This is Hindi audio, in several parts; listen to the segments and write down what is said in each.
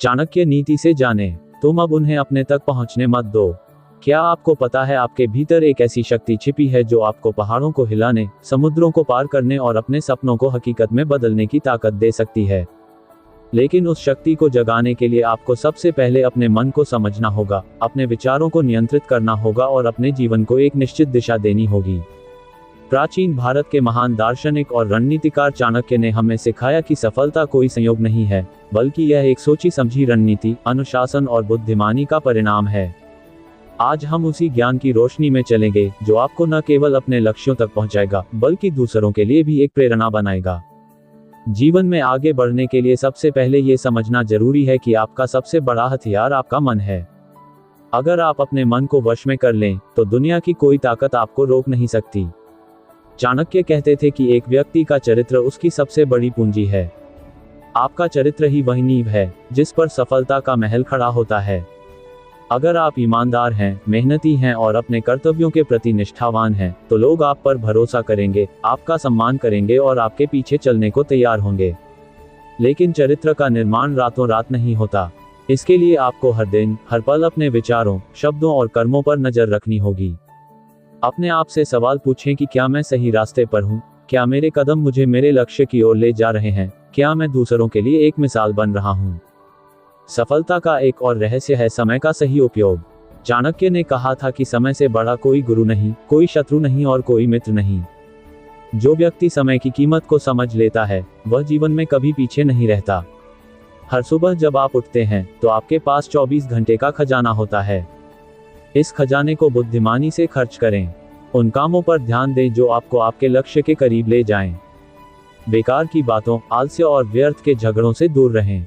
चाणक्य नीति से जाने, तुम अब उन्हें अपने तक पहुंचने मत दो। क्या आपको पता है आपके भीतर एक ऐसी शक्ति छिपी है जो आपको पहाड़ों को हिलाने, समुद्रों को पार करने और अपने सपनों को हकीकत में बदलने की ताकत दे सकती है। लेकिन उस शक्ति को जगाने के लिए आपको सबसे पहले अपने मन को समझना होगा, अपने विचारों को नियंत्रित करना होगा और अपने जीवन को एक निश्चित दिशा देनी होगी। प्राचीन भारत के महान दार्शनिक और रणनीतिकार चाणक्य ने हमें सिखाया कि सफलता कोई संयोग नहीं है, बल्कि यह एक सोची समझी रणनीति, अनुशासन और बुद्धिमानी का परिणाम है। आज हम उसी ज्ञान की रोशनी में चलेंगे जो आपको न केवल अपने लक्ष्यों तक पहुंचाएगा, बल्कि दूसरों के लिए भी एक प्रेरणा बनाएगा। जीवन में आगे बढ़ने के लिए सबसे पहले ये समझना जरूरी है कि आपका सबसे बड़ा हथियार आपका मन है। अगर आप अपने मन को वश में कर लें, तो दुनिया की कोई ताकत आपको रोक नहीं सकती। चाणक्य कहते थे कि एक व्यक्ति का चरित्र उसकी सबसे बड़ी पूंजी है। आपका चरित्र ही वही नींव है जिस पर सफलता का महल खड़ा होता है। अगर आप ईमानदार हैं, मेहनती हैं और अपने कर्तव्यों के प्रति निष्ठावान हैं, तो लोग आप पर भरोसा करेंगे, आपका सम्मान करेंगे और आपके पीछे चलने को तैयार होंगे। लेकिन चरित्र का निर्माण रातों रात नहीं होता। इसके लिए आपको हर दिन, हर पल अपने विचारों, शब्दों और कर्मों पर नजर रखनी होगी। अपने आप से सवाल पूछें कि क्या मैं सही रास्ते पर हूँ? क्या मेरे कदम मुझे मेरे लक्ष्य की ओर ले जा रहे हैं? क्या मैं दूसरों के लिए एक मिसाल बन रहा हूँ? सफलता का एक और रहस्य है समय का सही उपयोग। चाणक्य ने कहा था कि समय से बड़ा कोई गुरु नहीं, कोई शत्रु नहीं और कोई मित्र नहीं। जो व्यक्ति समय की कीमत को समझ लेता है, वह जीवन में कभी पीछे नहीं रहता। हर सुबह जब आप उठते हैं, तो आपके पास 24 घंटे का खजाना होता है। इस खजाने को बुद्धिमानी से खर्च करें। उन कामों पर ध्यान दें जो आपको आपके लक्ष्य के करीब ले जाएं। बेकार की बातों, आलस्य और व्यर्थ के झगड़ों से दूर रहें।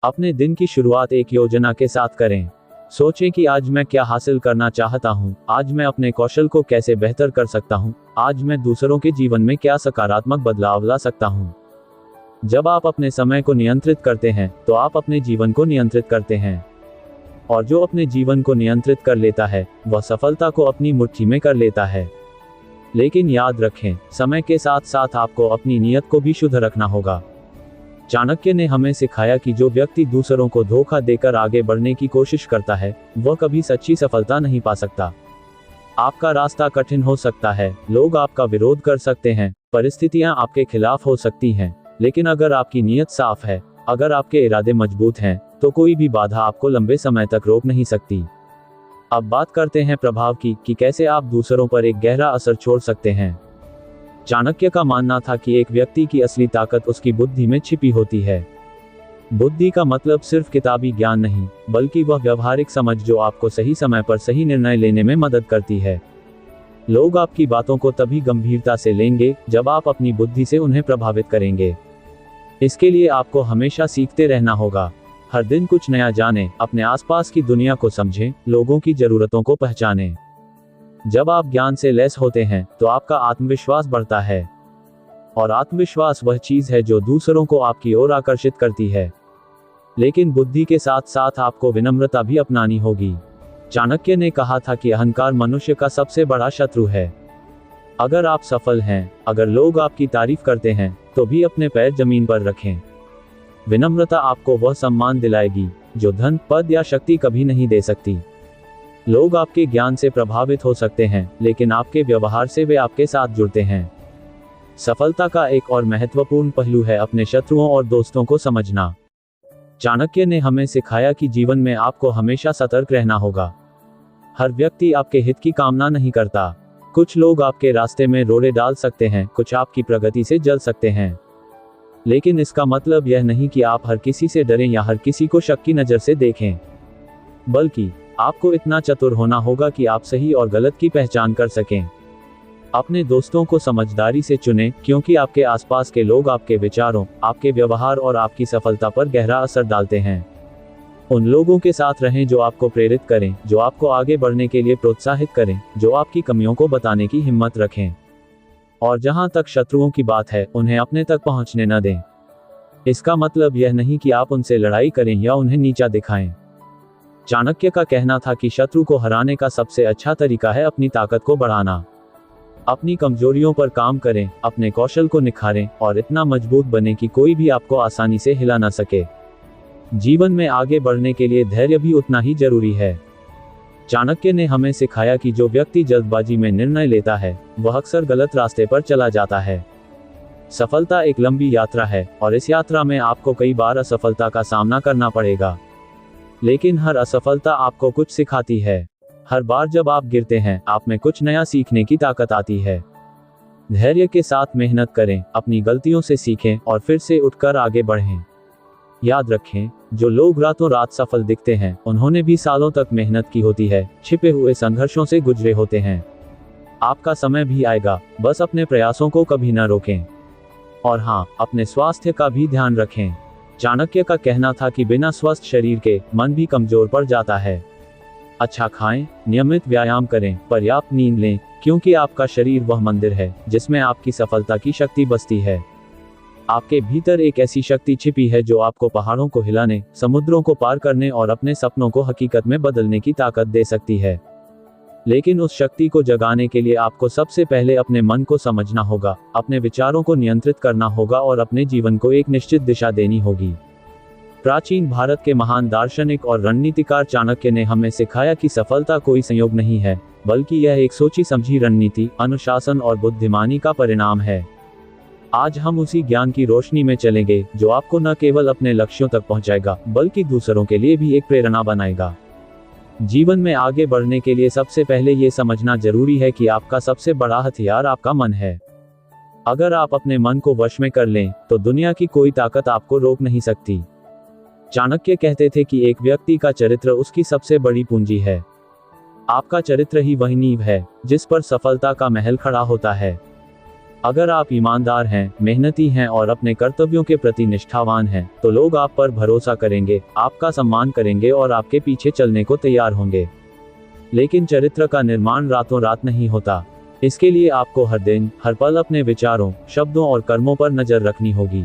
अपने दिन की शुरुआत एक योजना के साथ करें। सोचें कि आज मैं क्या हासिल करना चाहता हूँ, आज मैं अपने कौशल को कैसे बेहतर कर सकता हूँ, आज मैं दूसरों के जीवन में क्या सकारात्मक बदलाव ला सकता हूँ। जब आप अपने समय को नियंत्रित करते हैं, तो आप अपने जीवन को नियंत्रित करते हैं। और जो अपने जीवन को नियंत्रित कर लेता है, वह सफलता को अपनी मुट्ठी में कर लेता है। लेकिन याद रखें, समय के साथ साथ आपको अपनी नीयत को भी शुद्ध रखना होगा। चाणक्य ने हमें सिखाया कि जो व्यक्ति दूसरों को धोखा देकर आगे बढ़ने की कोशिश करता है, वह कभी सच्ची सफलता नहीं पा सकता। आपका रास्ता कठिन हो सकता है, लोग आपका विरोध कर सकते हैं, परिस्थितियां आपके खिलाफ हो सकती हैं, लेकिन अगर आपकी नीयत साफ है, अगर आपके इरादे मजबूत हैं, तो कोई भी बाधा आपको लंबे समय तक रोक नहीं सकती। अब बात करते हैं प्रभाव की कि कैसे आप दूसरों पर एक गहरा असर छोड़ सकते हैं। चाणक्य का मानना था कि एक व्यक्ति की असली ताकत उसकी बुद्धि में छिपी होती है। बुद्धि का मतलब सिर्फ किताबी ज्ञान नहीं, बल्कि वह व्यवहारिक समझ जो आपको सही समय पर सही निर्णय लेने में मदद करती है। लोग आपकी बातों को तभी गंभीरता से लेंगे जब आप अपनी बुद्धि से उन्हें प्रभावित करेंगे। इसके लिए आपको हमेशा सीखते रहना होगा। हर दिन कुछ नया जानें, अपने आसपास की दुनिया को समझें, लोगों की जरूरतों को पहचानें। जब आप ज्ञान से लैस होते हैं, तो आपका आत्मविश्वास बढ़ता है। और आत्मविश्वास वह चीज है जो दूसरों को आपकी ओर आकर्षित करती है। लेकिन बुद्धि के साथ साथ आपको विनम्रता भी अपनानी होगी। चाणक्य ने कहा था कि अहंकार मनुष्य का सबसे बड़ा शत्रु है। अगर आप सफल हैं, अगर लोग आपकी तारीफ करते हैं, तो भी अपने पैर जमीन पर रखें। विनम्रता आपको वह सम्मान दिलाएगी जो धन, पद या शक्ति कभी नहीं दे सकती। लोग आपके ज्ञान से प्रभावित हो सकते हैं, लेकिन आपके व्यवहार से वे आपके साथ जुड़ते हैं। सफलता का एक और महत्वपूर्ण पहलू है अपने शत्रुओं और दोस्तों को समझना। चाणक्य ने हमें सिखाया कि जीवन में आपको हमेशा सतर्क रहना होगा। हर व्यक्ति आपके हित की कामना नहीं करता। कुछ लोग आपके रास्ते में रोड़े डाल सकते हैं, कुछ आपकी प्रगति से जल सकते हैं। लेकिन इसका मतलब यह नहीं कि आप हर किसी से डरें या हर किसी को शक की नज़र से देखें, बल्कि आपको इतना चतुर होना होगा कि आप सही और गलत की पहचान कर सकें। अपने दोस्तों को समझदारी से चुनें, क्योंकि आपके आसपास के लोग आपके विचारों, आपके व्यवहार और आपकी सफलता पर गहरा असर डालते हैं। उन लोगों के साथ रहें जो आपको प्रेरित करें, जो आपको आगे बढ़ने के लिए प्रोत्साहित करें, जो आपकी कमियों को बताने की हिम्मत रखें। और जहां तक शत्रुओं की बात है, उन्हें अपने तक पहुंचने न दें। इसका मतलब यह नहीं कि आप उनसे लड़ाई करें या उन्हें नीचा दिखाएं। चाणक्य का कहना था कि शत्रु को हराने का सबसे अच्छा तरीका है अपनी ताकत को बढ़ाना। अपनी कमजोरियों पर काम करें, अपने कौशल को निखारें और इतना मजबूत बने कि कोई भी आपको आसानी से हिला ना सके। जीवन में आगे बढ़ने के लिए धैर्य भी उतना ही जरूरी है। चाणक्य ने हमें सिखाया कि जो व्यक्ति जल्दबाजी में निर्णय लेता है वह अक्सर गलत रास्ते पर चला जाता है। सफलता एक लंबी यात्रा है और इस यात्रा में आपको कई बार असफलता का सामना करना पड़ेगा, लेकिन हर असफलता आपको कुछ सिखाती है। हर बार जब आप गिरते हैं, आप में कुछ नया सीखने की ताकत आती है। धैर्य के साथ मेहनत करें, अपनी गलतियों से सीखें और फिर से उठकर आगे बढ़ें। याद रखें, जो लोग रातों रात सफल दिखते हैं, उन्होंने भी सालों तक मेहनत की होती है, छिपे हुए संघर्षों से गुजरे होते हैं। आपका समय भी आएगा, बस अपने प्रयासों को कभी न रोकें। और हाँ, अपने स्वास्थ्य का भी ध्यान रखें। चाणक्य का कहना था कि बिना स्वस्थ शरीर के मन भी कमजोर पड़ जाता है। अच्छा खाएं, नियमित व्यायाम करें, पर्याप्त नींद लें, क्योंकि आपका शरीर वह मंदिर है जिसमें आपकी सफलता की शक्ति बसती है। आपके भीतर एक ऐसी शक्ति छिपी है जो आपको पहाड़ों को हिलाने, समुद्रों को पार करने और अपने सपनों को हकीकत में बदलने की ताकत दे सकती है। लेकिन उस शक्ति को जगाने के लिए आपको सबसे पहले अपने मन को समझना होगा, अपने विचारों को नियंत्रित करना होगा और अपने जीवन को एक निश्चित दिशा देनी होगी। प्राचीन भारत के महान दार्शनिक और रणनीतिकार चाणक्य ने हमें सिखाया कि सफलता कोई संयोग नहीं है, बल्कि यह एक सोची समझी रणनीति, अनुशासन और बुद्धिमानी का परिणाम है। आज हम उसी ज्ञान की रोशनी में चलेंगे जो आपको न केवल अपने लक्ष्यों तक पहुंचाएगा, बल्कि दूसरों के लिए भी एक प्रेरणा बनाएगा। जीवन में आगे बढ़ने के लिए सबसे पहले ये समझना जरूरी है कि आपका सबसे बड़ा हथियार आपका मन है। अगर आप अपने मन को वश में कर लें, तो दुनिया की कोई ताकत आपको रोक नहीं सकती। चाणक्य कहते थे कि एक व्यक्ति का चरित्र उसकी सबसे बड़ी पूंजी है। आपका चरित्र ही वही नींव है जिस पर सफलता का महल खड़ा होता है। अगर आप ईमानदार हैं, मेहनती हैं और अपने कर्तव्यों के प्रति निष्ठावान हैं, तो लोग आप पर भरोसा करेंगे, आपका सम्मान करेंगे और आपके पीछे चलने को तैयार होंगे। लेकिन चरित्र का निर्माण रातों रात नहीं होता। इसके लिए आपको हर दिन, हर पल अपने विचारों, शब्दों और कर्मों पर नजर रखनी होगी।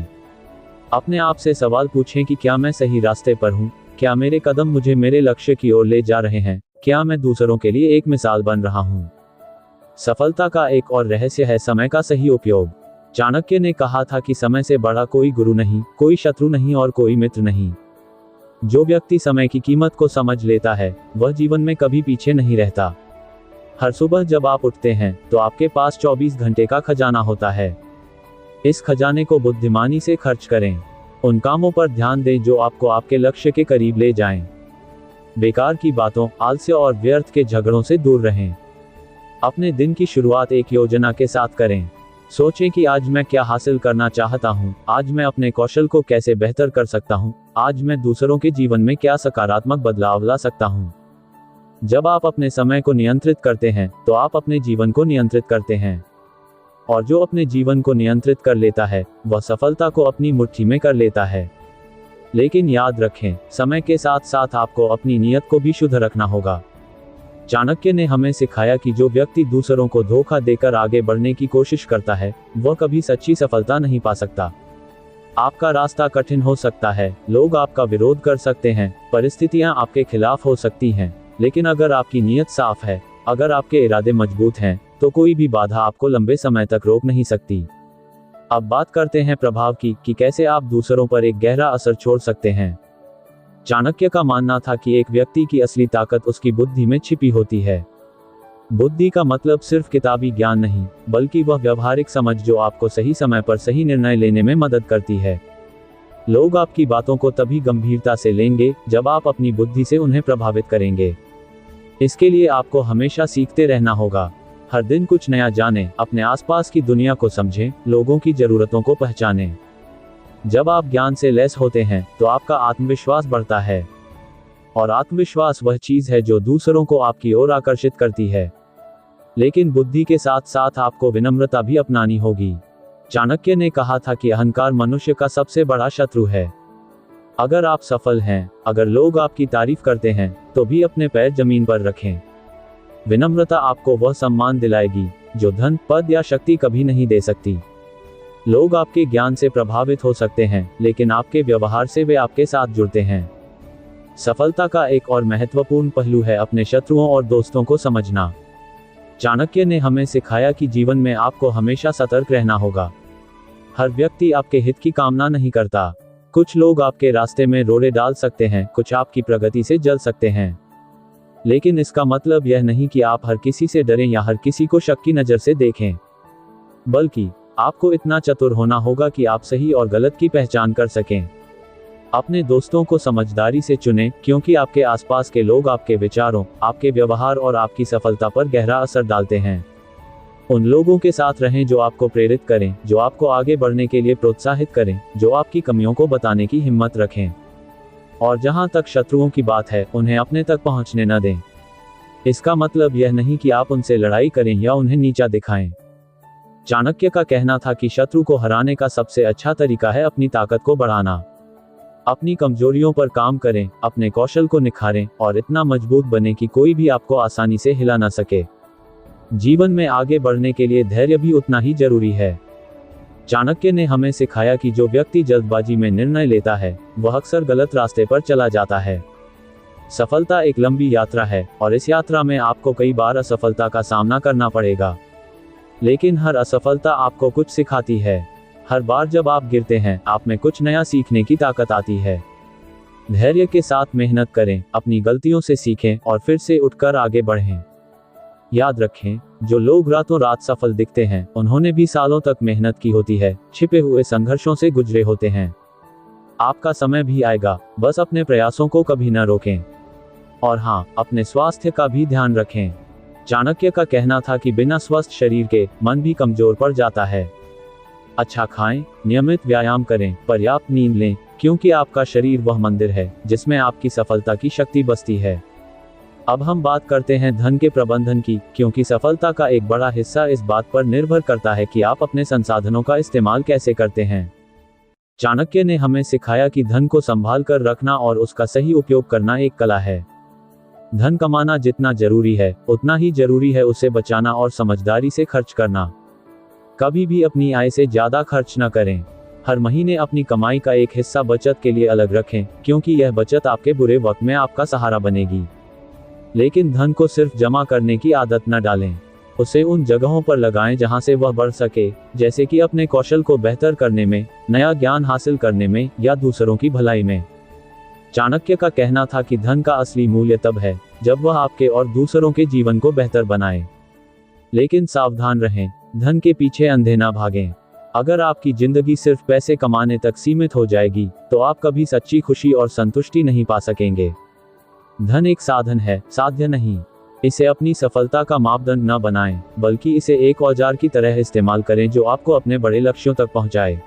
अपने आप से सवाल पूछें कि क्या मैं सही रास्ते पर हूँ? क्या मेरे कदम मुझे मेरे लक्ष्य की ओर ले जा रहे हैं? क्या मैं दूसरों के लिए एक मिसाल बन रहा हूँ? सफलता का एक और रहस्य है समय का सही उपयोग। चाणक्य ने कहा था कि समय से बड़ा कोई गुरु नहीं, कोई शत्रु नहीं और कोई मित्र नहीं। जो व्यक्ति समय की कीमत को समझ लेता है, वह जीवन में कभी पीछे नहीं रहता। हर सुबह जब आप उठते हैं, तो आपके पास 24 घंटे का खजाना होता है। इस खजाने को बुद्धिमानी से खर्च करें। उन कामों पर ध्यान दें जो आपको आपके लक्ष्य के करीब ले जाएं। बेकार की बातों, आलस्य और व्यर्थ के झगड़ों से दूर रहें। अपने दिन की शुरुआत एक योजना के साथ करें। सोचें कि आज मैं क्या हासिल करना चाहता हूँ, आज मैं अपने कौशल को कैसे बेहतर कर सकता हूँ, आज मैं दूसरों के जीवन में क्या सकारात्मक बदलाव ला सकता हूँ। जब आप अपने समय को नियंत्रित करते हैं, तो आप अपने जीवन को नियंत्रित करते हैं। और जो अपने जीवन को नियंत्रित कर लेता है, वह सफलता को अपनी मुट्ठी में कर लेता है। लेकिन याद रखें, समय के साथ साथ आपको अपनी नीयत को भी शुद्ध रखना होगा। चाणक्य ने हमें सिखाया कि जो व्यक्ति दूसरों को धोखा देकर आगे बढ़ने की कोशिश करता है, वह कभी सच्ची सफलता नहीं पा सकता। आपका रास्ता कठिन हो सकता है, लोग आपका विरोध कर सकते हैं, परिस्थितियां आपके खिलाफ हो सकती हैं, लेकिन अगर आपकी नीयत साफ है, अगर आपके इरादे मजबूत हैं, तो कोई भी बाधा आपको लंबे समय तक रोक नहीं सकती। अब बात करते हैं प्रभाव की, कि कैसे आप दूसरों पर एक गहरा असर छोड़ सकते हैं। चाणक्य का मानना था कि एक व्यक्ति की असली ताकत उसकी बुद्धि में छिपी होती है। बुद्धि का मतलब सिर्फ किताबी ज्ञान नहीं, बल्कि वह व्यवहारिक समझ जो आपको सही समय पर सही निर्णय लेने में मदद करती है। लोग आपकी बातों को तभी गंभीरता से लेंगे जब आप अपनी बुद्धि से उन्हें प्रभावित करेंगे। इसके लिए आपको हमेशा सीखते रहना होगा। हर दिन कुछ नया जानें, अपने आसपास की दुनिया को समझें, लोगों की जरूरतों को पहचानें। जब आप ज्ञान से लैस होते हैं, तो आपका आत्मविश्वास बढ़ता है। और आत्मविश्वास वह चीज है जो दूसरों को आपकी ओर आकर्षित करती है। लेकिन बुद्धि के साथ साथ आपको विनम्रता भी अपनानी होगी। चाणक्य ने कहा था कि अहंकार मनुष्य का सबसे बड़ा शत्रु है। अगर आप सफल हैं, अगर लोग आपकी तारीफ करते हैं, तो भी अपने पैर जमीन पर रखें। विनम्रता आपको वह सम्मान दिलाएगी जो धन, पद या शक्ति कभी नहीं दे सकती। लोग आपके ज्ञान से प्रभावित हो सकते हैं, लेकिन आपके व्यवहार से वे आपके साथ जुड़ते हैं। सफलता का एक और महत्वपूर्ण पहलू है अपने शत्रुओं और दोस्तों को समझना। चाणक्य ने हमें सिखाया कि जीवन में आपको हमेशा सतर्क रहना होगा। हर व्यक्ति आपके हित की कामना नहीं करता। कुछ लोग आपके रास्ते में रोड़े डाल सकते हैं, कुछ आपकी प्रगति से जल सकते हैं, लेकिन इसका मतलब यह नहीं कि आप हर किसी से डरें या हर किसी को शक की नज़र से देखें, बल्कि आपको इतना चतुर होना होगा कि आप सही और गलत की पहचान कर सकें। अपने दोस्तों को समझदारी से चुनें, क्योंकि आपके आसपास के लोग आपके विचारों, आपके व्यवहार और आपकी सफलता पर गहरा असर डालते हैं। उन लोगों के साथ रहें जो आपको प्रेरित करें, जो आपको आगे बढ़ने के लिए प्रोत्साहित करें, जो आपकी कमियों को बताने की हिम्मत रखें। और जहां तक शत्रुओं की बात है, उन्हें अपने तक पहुंचने न दें। इसका मतलब यह नहीं कि आप उनसे लड़ाई करें या उन्हें नीचा दिखाएं। चाणक्य का कहना था कि शत्रु को हराने का सबसे अच्छा तरीका है अपनी ताकत को बढ़ाना। अपनी कमजोरियों पर काम करें, अपने कौशल को निखारें और इतना मजबूत बने कि कोई भी आपको आसानी से हिला न सके। जीवन में आगे बढ़ने के लिए धैर्य भी उतना ही जरूरी है। चाणक्य ने हमें सिखाया कि जो व्यक्ति जल्दबाजी में निर्णय लेता है, वह अक्सर गलत रास्ते पर चला जाता है। सफलता एक लंबी यात्रा है और इस यात्रा में आपको कई बार असफलता का सामना करना पड़ेगा, लेकिन हर असफलता आपको कुछ सिखाती है। हर बार जब आप गिरते हैं, आप में कुछ नया सीखने की ताकत आती है। धैर्य के साथ मेहनत करें, अपनी गलतियों से सीखें और फिर से उठकर आगे बढ़ें। याद रखें, जो लोग रातों रात सफल दिखते हैं, उन्होंने भी सालों तक मेहनत की होती है, छिपे हुए संघर्षों से गुजरे होते हैं। आपका समय भी आएगा, बस अपने प्रयासों को कभी न रोकें। और हाँ, अपने स्वास्थ्य का भी ध्यान रखें। चाणक्य का कहना था कि बिना स्वस्थ शरीर के मन भी कमजोर पड़ जाता है। अच्छा खाएं, नियमित व्यायाम करें, पर्याप्त नींद लें, क्योंकि आपका शरीर वह मंदिर है जिसमें आपकी सफलता की शक्ति बसती है। अब हम बात करते हैं धन के प्रबंधन की, क्योंकि सफलता का एक बड़ा हिस्सा इस बात पर निर्भर करता है कि आप अपने संसाधनों का इस्तेमाल कैसे करते हैं। चाणक्य ने हमें सिखाया कि धन को संभाल कर रखना और उसका सही उपयोग करना एक कला है। धन कमाना जितना जरूरी है, उतना ही जरूरी है उसे बचाना और समझदारी से खर्च करना। कभी भी अपनी आय से ज्यादा खर्च न करें। हर महीने अपनी कमाई का एक हिस्सा बचत के लिए अलग रखें, क्योंकि यह बचत आपके बुरे वक्त में आपका सहारा बनेगी। लेकिन धन को सिर्फ जमा करने की आदत न डालें। उसे उन जगहों पर लगाएं जहां से वह बढ़ सके, जैसे कि अपने कौशल को बेहतर करने में, नया ज्ञान हासिल करने में या दूसरों की भलाई में। चाणक्य का कहना था कि धन का असली मूल्य तब है जब वह आपके और दूसरों के जीवन को बेहतर बनाए। लेकिन सावधान रहें, धन के पीछे अंधे ना भागें। अगर आपकी जिंदगी सिर्फ पैसे कमाने तक सीमित हो जाएगी, तो आप कभी सच्ची खुशी और संतुष्टि नहीं पा सकेंगे। धन एक साधन है, साध्य नहीं। इसे अपनी सफलता का मापदंड न बनाएं, बल्कि इसे एक औजार की तरह इस्तेमाल करें जो आपको अपने बड़े लक्ष्यों तक पहुंचाए।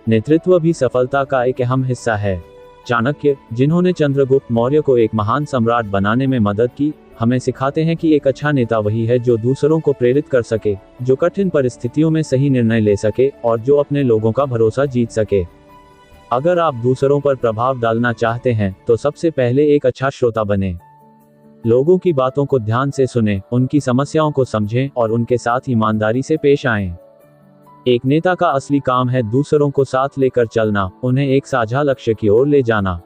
नेतृत्व भी सफलता का एक अहम हिस्सा है। चाणक्य, जिन्होंने चंद्रगुप्त मौर्य को एक महान सम्राट बनाने में मदद की, हमें सिखाते हैं कि एक अच्छा नेता वही है जो दूसरों को प्रेरित कर सके, जो कठिन परिस्थितियों में सही निर्णय ले सके और जो अपने लोगों का भरोसा जीत सके। अगर आप दूसरों पर प्रभाव डालना चाहते हैं, तो सबसे पहले एक अच्छा श्रोता बने। लोगों की बातों को ध्यान से सुनें, उनकी समस्याओं को समझें और उनके साथ ईमानदारी से पेश आएं। एक नेता का असली काम है दूसरों को साथ लेकर चलना, उन्हें एक साझा लक्ष्य की ओर ले जाना।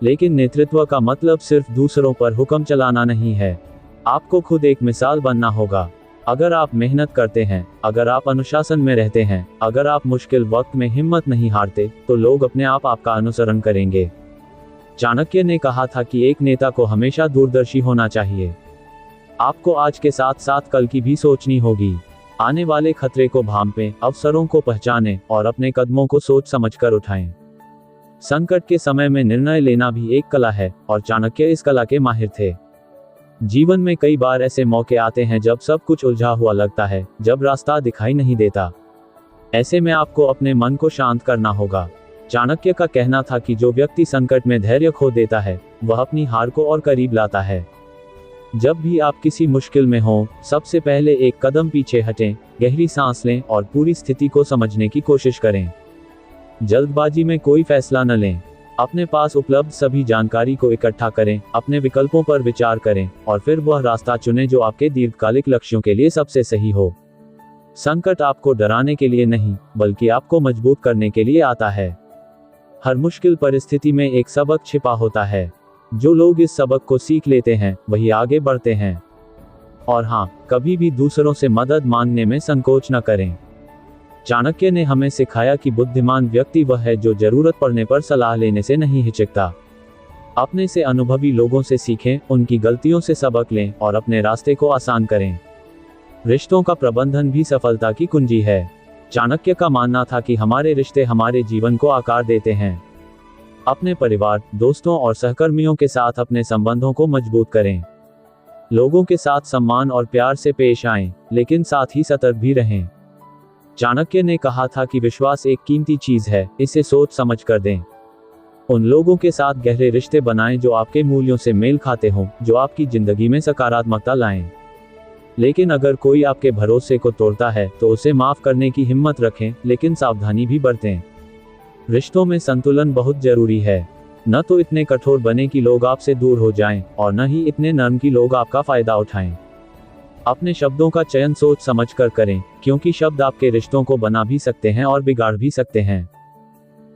लेकिन नेतृत्व का मतलब सिर्फ दूसरों पर हुक्म चलाना नहीं है। आपको खुद एक मिसाल बनना होगा। अगर आप मेहनत करते हैं, अगर आप अनुशासन में रहते हैं, अगर आप मुश्किल वक्त में हिम्मत नहीं हारते, तो लोग अपने आप आपका अनुसरण करेंगे। चाणक्य ने कहा था कि एक नेता को हमेशा दूरदर्शी होना चाहिए। आपको आज के साथ साथ कल की भी सोचनी होगी। आने वाले खतरे को भांपें, अवसरों को पहचानें और अपने कदमों को सोच समझकर उठाएं। संकट के समय में निर्णय लेना भी एक कला है, और चाणक्य इस कला के माहिर थे। जीवन में कई बार ऐसे मौके आते हैं जब सब कुछ उलझा हुआ लगता है, जब रास्ता दिखाई नहीं देता। ऐसे में आपको अपने मन को शांत करना होगा। चाणक्य का कहना था कि जो व्यक्ति संकट में धैर्य खो देता है, वह अपनी हार को और करीब लाता है। जब भी आप किसी मुश्किल में हों, सबसे पहले एक कदम पीछे हटें, गहरी सांस लें और पूरी स्थिति को समझने की कोशिश करें। जल्दबाजी में कोई फैसला न लें। अपने पास उपलब्ध सभी जानकारी को इकट्ठा करें, अपने विकल्पों पर विचार करें और फिर वह रास्ता चुनें जो आपके दीर्घकालिक लक्ष्यों के लिए सबसे सही हो। संकट आपको डराने के लिए नहीं, बल्कि आपको मजबूत करने के लिए आता है। हर मुश्किल परिस्थिति में एक सबक छिपा होता है। जो लोग इस सबक को सीख लेते हैं, वही आगे बढ़ते हैं। और हाँ, कभी भी दूसरों से मदद मांगने में संकोच न करें। चाणक्य ने हमें सिखाया कि बुद्धिमान व्यक्ति वह है जो जरूरत पड़ने पर सलाह लेने से नहीं हिचकता। अपने से अनुभवी लोगों से सीखें, उनकी गलतियों से सबक लें और अपने रास्ते को आसान करें। रिश्तों का प्रबंधन भी सफलता की कुंजी है। चाणक्य का मानना था कि हमारे रिश्ते हमारे जीवन को आकार देते हैं। अपने परिवार, दोस्तों और सहकर्मियों के साथ अपने संबंधों को मजबूत करें। लोगों के साथ सम्मान और प्यार से पेश आएं, लेकिन साथ ही सतर्क भी रहें। चाणक्य ने कहा था कि विश्वास एक कीमती चीज है, इसे सोच समझ कर दें। उन लोगों के साथ गहरे रिश्ते बनाएं जो आपके मूल्यों से मेल खाते हों, जो आपकी जिंदगी में सकारात्मकता लाएं। लेकिन अगर कोई आपके भरोसे को तोड़ता है तो उसे माफ करने की हिम्मत रखें, लेकिन सावधानी भी बरतें। रिश्तों में संतुलन बहुत जरूरी है। न तो इतने कठोर बने कि लोग आपसे दूर हो जाएं, और न ही इतने नर्म कि लोग आपका फायदा उठाएं। अपने शब्दों का चयन सोच समझ कर करें, क्योंकि शब्द आपके रिश्तों को बना भी सकते हैं और बिगाड़ भी सकते हैं।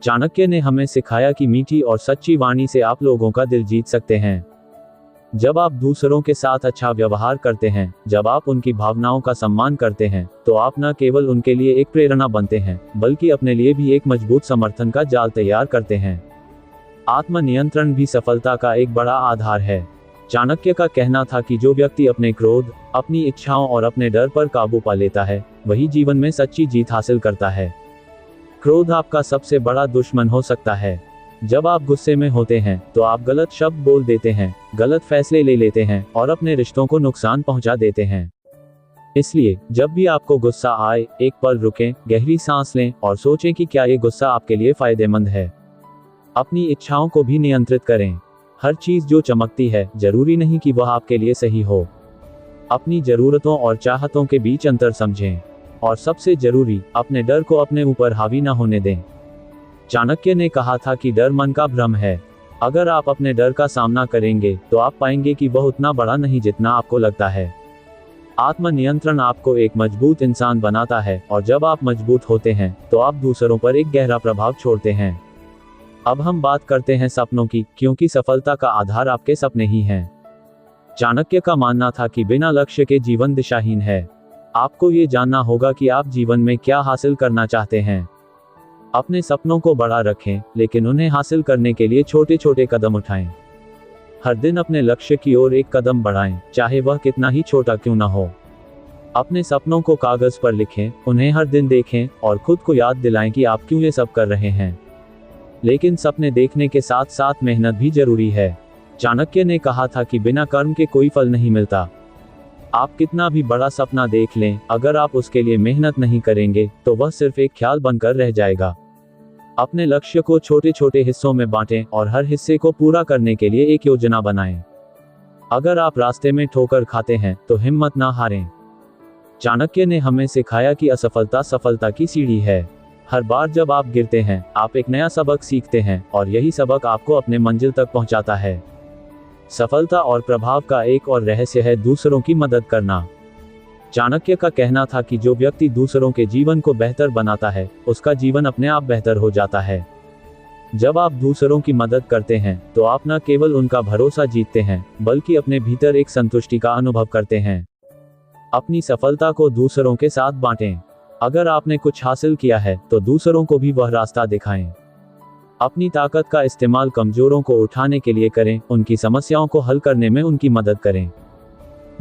चाणक्य ने हमें सिखाया कि मीठी और सच्ची वाणी से आप लोगों का दिल जीत सकते हैं। जब आप दूसरों के साथ अच्छा व्यवहार करते हैं, जब आप उनकी भावनाओं का सम्मान करते हैं, तो आप न केवल उनके लिए एक प्रेरणा बनते हैं, बल्कि अपने लिए भी एक मजबूत समर्थन का जाल तैयार करते हैं। आत्मनियंत्रण भी सफलता का एक बड़ा आधार है। चाणक्य का कहना था कि जो व्यक्ति अपने क्रोध, अपनी इच्छाओं और अपने डर पर काबू पा लेता है, वही जीवन में सच्ची जीत हासिल करता है। क्रोध आपका सबसे बड़ा दुश्मन हो सकता है। जब आप गुस्से में होते हैं तो आप गलत शब्द बोल देते हैं, गलत फैसले ले लेते हैं और अपने रिश्तों को नुकसान पहुंचा देते हैं। इसलिए जब भी आपको गुस्सा आए, एक पल रुकें, गहरी सांस लें और सोचें कि क्या ये गुस्सा आपके लिए फायदेमंद है। अपनी इच्छाओं को भी नियंत्रित करें। हर चीज जो चमकती है, जरूरी नहीं कि वह आपके लिए सही हो। अपनी जरूरतों और चाहतों के बीच अंतर समझें। और सबसे जरूरी, अपने डर को अपने ऊपर हावी न होने दें। चाणक्य ने कहा था कि डर मन का भ्रम है। अगर आप अपने डर का सामना करेंगे तो आप पाएंगे कि वह उतना बड़ा नहीं जितना आपको लगता है। आत्मनियंत्रण आपको एक मजबूत इंसान बनाता है, और जब आप मजबूत होते हैं तो आप दूसरों पर एक गहरा प्रभाव छोड़ते हैं। अब हम बात करते हैं सपनों की, क्योंकि सफलता का आधार आपके सपने ही हैं। चाणक्य का मानना था कि बिना लक्ष्य के जीवन दिशाहीन है। आपको ये जानना होगा कि आप जीवन में क्या हासिल करना चाहते हैं। अपने सपनों को बड़ा रखें, लेकिन उन्हें हासिल करने के लिए छोटे छोटे कदम उठाएं। हर दिन अपने लक्ष्य की ओर एक कदम बढ़ाएं, चाहे वह कितना ही छोटा क्यों न हो। अपने सपनों को कागज पर लिखें, उन्हें हर दिन देखें और खुद को याद दिलाएं कि आप क्यों ये सब कर रहे हैं। लेकिन सपने देखने के साथ साथ मेहनत भी जरूरी है। चाणक्य ने कहा था कि बिना कर्म के कोई फल नहीं मिलता। आप कितना भी बड़ा सपना देख लें, अगर आप उसके लिए मेहनत नहीं करेंगे तो वह सिर्फ एक ख्याल बनकर रह जाएगा। अपने लक्ष्य को छोटे छोटे हिस्सों में बांटें और हर हिस्से को पूरा करने के लिए एक योजना बनाएं। अगर आप रास्ते में ठोकर खाते हैं तो हिम्मत ना हारें। चाणक्य ने हमें सिखाया कि असफलता सफलता की सीढ़ी है। हर बार जब आप गिरते हैं, आप एक नया सबक सीखते हैं, और यही सबक आपको अपने मंजिल तक पहुंचाता है। सफलता और प्रभाव का एक और रहस्य है दूसरों की मदद करना। चाणक्य का कहना था कि जो व्यक्ति दूसरों के जीवन को बेहतर बनाता है, उसका जीवन अपने आप बेहतर हो जाता है। जब आप दूसरों की मदद करते हैं तो आप न केवल उनका भरोसा जीतते हैं, बल्कि अपने भीतर एक संतुष्टि का अनुभव करते हैं। अपनी सफलता को दूसरों के साथ बांटें। अगर आपने कुछ हासिल किया है तो दूसरों को भी वह रास्ता दिखाएं। अपनी ताकत का इस्तेमाल कमजोरों को उठाने के लिए करें, उनकी समस्याओं को हल करने में उनकी मदद करें।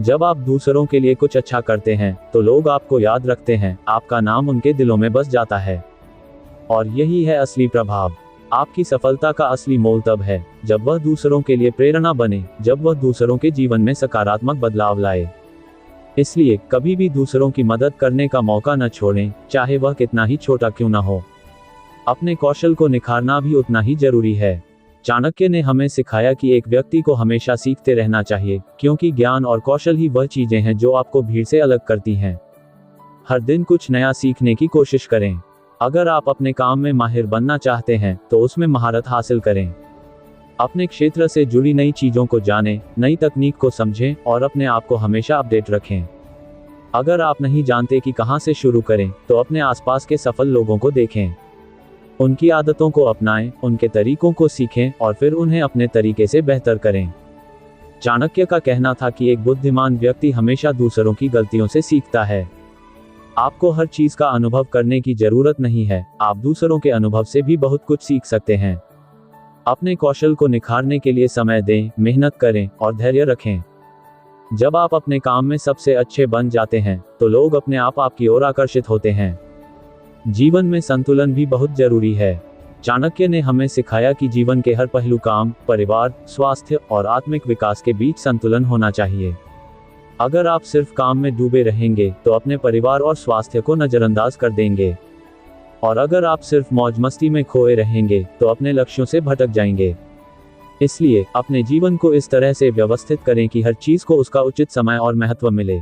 जब आप दूसरों के लिए कुछ अच्छा करते हैं तो लोग आपको याद रखते हैं, आपका नाम उनके दिलों में बस जाता है। और यही है असली प्रभाव। आपकी सफलता का असली मोल तब है जब वह दूसरों के लिए प्रेरणा बने, जब वह दूसरों के जीवन में सकारात्मक बदलाव लाए। इसलिए कभी भी दूसरों की मदद करने का मौका न छोड़ें, चाहे वह कितना ही छोटा क्यों न हो। अपने कौशल को निखारना भी उतना ही जरूरी है। चाणक्य ने हमें सिखाया कि एक व्यक्ति को हमेशा सीखते रहना चाहिए, क्योंकि ज्ञान और कौशल ही वह चीजें हैं जो आपको भीड़ से अलग करती हैं। हर दिन कुछ नया सीखने की कोशिश करें। अगर आप अपने काम में माहिर बनना चाहते हैं तो उसमें महारत हासिल करें। अपने क्षेत्र से जुड़ी नई चीजों को जानें, नई तकनीक को समझें और अपने आप को हमेशा अपडेट रखें। अगर आप नहीं जानते कि कहां से शुरू करें तो अपने आसपास के सफल लोगों को देखें। उनकी आदतों को अपनाएं, उनके तरीकों को सीखें और फिर उन्हें अपने तरीके से बेहतर करें। चाणक्य का कहना था कि एक बुद्धिमान व्यक्ति हमेशा दूसरों की गलतियों से सीखता है। आपको हर चीज का अनुभव करने की जरूरत नहीं है, आप दूसरों के अनुभव से भी बहुत कुछ सीख सकते हैं। अपने कौशल को निखारने के लिए समय दें, मेहनत करें और धैर्य रखें। जब आप अपने काम में सबसे अच्छे बन जाते हैं तो लोग अपने आप आपकी ओर आकर्षित होते हैं। जीवन में संतुलन भी बहुत जरूरी है। चाणक्य ने हमें सिखाया कि जीवन के हर पहलू काम, परिवार, स्वास्थ्य और आत्मिक विकास के बीच संतुलन होना चाहिए। अगर आप सिर्फ काम में डूबे रहेंगे तो अपने परिवार और स्वास्थ्य को नजरअंदाज कर देंगे, और अगर आप सिर्फ मौज मस्ती में खोए रहेंगे तो अपने लक्ष्यों से भटक जाएंगे। इसलिए अपने जीवन को इस तरह से व्यवस्थित करें कि हर चीज को उसका उचित समय और महत्व मिले।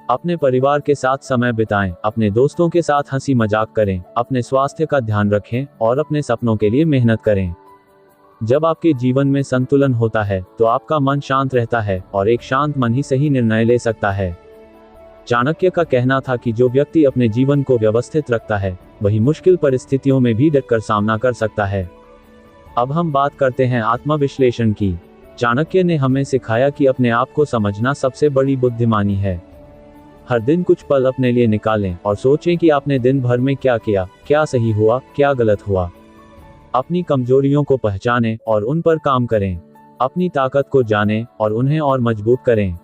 अपने परिवार के साथ समय बिताएं, अपने दोस्तों के साथ हंसी मजाक करें, अपने स्वास्थ्य का ध्यान रखें और अपने सपनों के लिए मेहनत करें। जब आपके जीवन में संतुलन होता है तो आपका मन शांत रहता है और एक शांत मन ही सही निर्णय ले सकता है। चाणक्य का कहना था कि जो व्यक्ति अपने जीवन को व्यवस्थित रखता है वही मुश्किल परिस्थितियों में भी डटकर सामना कर सकता है। अब हम बात करते हैं आत्मविश्लेषण की। चाणक्य ने हमें सिखाया कि अपने आप को समझना सबसे बड़ी बुद्धिमानी है। हर दिन कुछ पल अपने लिए निकालें और सोचें कि आपने दिन भर में क्या किया, क्या सही हुआ, क्या गलत हुआ। अपनी कमजोरियों को पहचानें और उन पर काम करें। अपनी ताकत को जानें और उन्हें और मजबूत करें।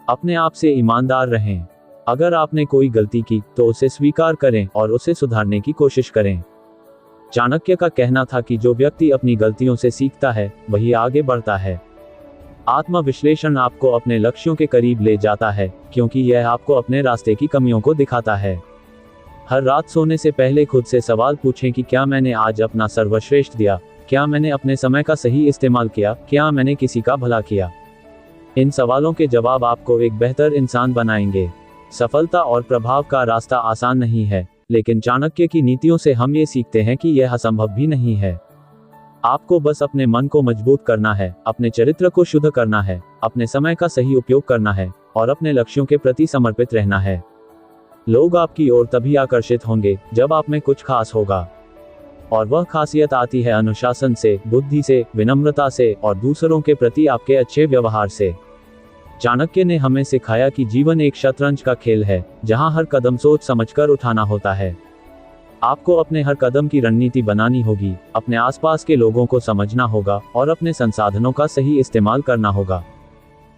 अपने आप से ईमानदार रहें। अगर आपने कोई गलती की तो उसे स्वीकार करें और उसे सुधारने की कोशिश करें। चाणक्य का कहना था कि जो व्यक्ति अपनी गलतियों से सीखता है वही आगे बढ़ता है। आत्मविश्लेषण आपको अपने लक्ष्यों के करीब ले जाता है, क्योंकि यह आपको अपने रास्ते की कमियों को दिखाता है। हर रात सोने से पहले खुद से सवाल पूछें कि क्या मैंने आज अपना सर्वश्रेष्ठ दिया, क्या मैंने अपने समय का सही इस्तेमाल किया, क्या मैंने किसी का भला किया। इन सवालों के जवाब आपको एक बेहतर इंसान बनाएंगे। सफलता और प्रभाव का रास्ता आसान नहीं है, लेकिन चाणक्य की नीतियों से हम ये सीखते हैं कि यह असंभव भी नहीं है। आपको बस अपने मन को मजबूत करना है, अपने चरित्र को शुद्ध करना है, अपने समय का सही उपयोग करना है और अपने लक्ष्यों के प्रति समर्पित रहना है। लोग आपकी ओर तभी आकर्षित होंगे जब आप में कुछ खास होगा, और वह खासियत आती है अनुशासन से, बुद्धि से, विनम्रता से और दूसरों के प्रति आपके अच्छे व्यवहार से। चाणक्य ने हमें सिखाया कि जीवन एक शतरंज का खेल है, जहां हर कदम सोच समझकर उठाना होता है। आपको अपने हर कदम की रणनीति बनानी होगी, अपने आसपास के लोगों को समझना होगा और अपने संसाधनों का सही इस्तेमाल करना होगा।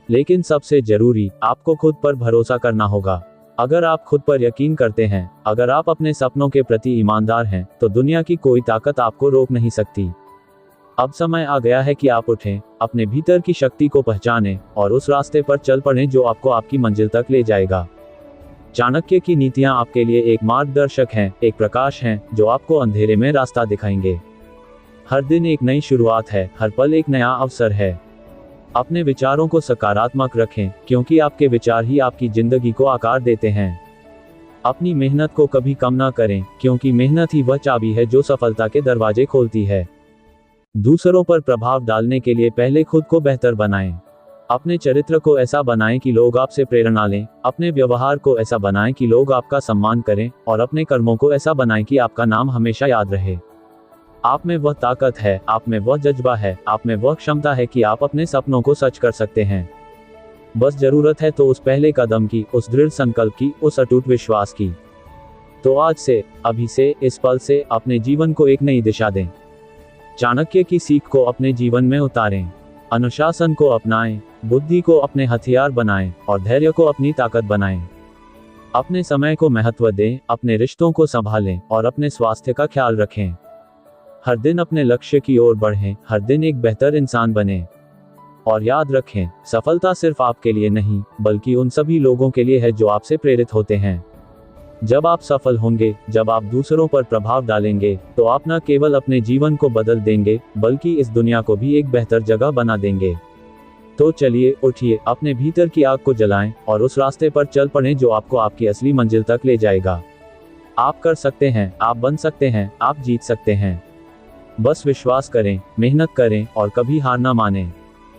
लेकिन सबसे जरूरी, आपको खुद पर भरोसा करना होगा। अगर आप खुद पर यकीन करते हैं, अगर आप अपने सपनों के प्रति ईमानदार हैं, तो दुनिया की कोई ताकत आपको रोक नहीं सकती। अब समय आ गया है कि आप उठें, अपने भीतर की शक्ति को पहचानें और उस रास्ते पर चल पड़ें जो आपको आपकी मंजिल तक ले जाएगा। चाणक्य की नीतियां आपके लिए एक मार्गदर्शक हैं, एक प्रकाश हैं जो आपको अंधेरे में रास्ता दिखाएंगे। हर दिन एक नई शुरुआत है, हर पल एक नया अवसर है। अपने विचारों को सकारात्मक रखें, क्योंकि आपके विचार ही आपकी जिंदगी को आकार देते हैं। अपनी मेहनत को कभी कम ना करें, क्योंकि मेहनत ही वह चाबी है जो सफलता के दरवाजे खोलती है। दूसरों पर प्रभाव डालने के लिए पहले खुद को बेहतर बनाएं। अपने चरित्र को ऐसा बनाएं कि लोग आपसे प्रेरणा लें, अपने व्यवहार को ऐसा बनाएं कि लोग आपका सम्मान करें और अपने कर्मों को ऐसा बनाएं कि आपका नाम हमेशा याद रहे। आप में वह ताकत है, आप में वह जज्बा है, आप में वह क्षमता है कि आप अपने सपनों को सच कर सकते हैं। बस जरूरत है तो उस पहले कदम की, उस दृढ़ संकल्प की, उस अटूट विश्वास की। तो आज से, अभी से, इस पल से अपने जीवन को एक नई दिशा दें। चाणक्य की सीख को अपने जीवन में उतारें। अनुशासन को अपनाएं, बुद्धि को अपने हथियार बनाएं और धैर्य को अपनी ताकत बनाएं। अपने समय को महत्व दें, अपने रिश्तों को संभालें और अपने स्वास्थ्य का ख्याल रखें। हर दिन अपने लक्ष्य की ओर बढ़ें, हर दिन एक बेहतर इंसान बनें। और याद रखें, सफलता सिर्फ आपके लिए नहीं, बल्कि उन सभी लोगों के लिए है जो आपसे प्रेरित होते हैं। जब आप सफल होंगे, जब आप दूसरों पर प्रभाव डालेंगे, तो आप न केवल अपने जीवन को बदल देंगे, बल्कि इस दुनिया को भी एक बेहतर जगह बना देंगे। तो चलिए, उठिए, अपने भीतर की आग को जलाएं और उस रास्ते पर चल पड़ें जो आपको आपकी असली मंजिल तक ले जाएगा। आप कर सकते हैं, आप बन सकते हैं, आप जीत सकते हैं। बस विश्वास करें, मेहनत करें और कभी हार ना मानें।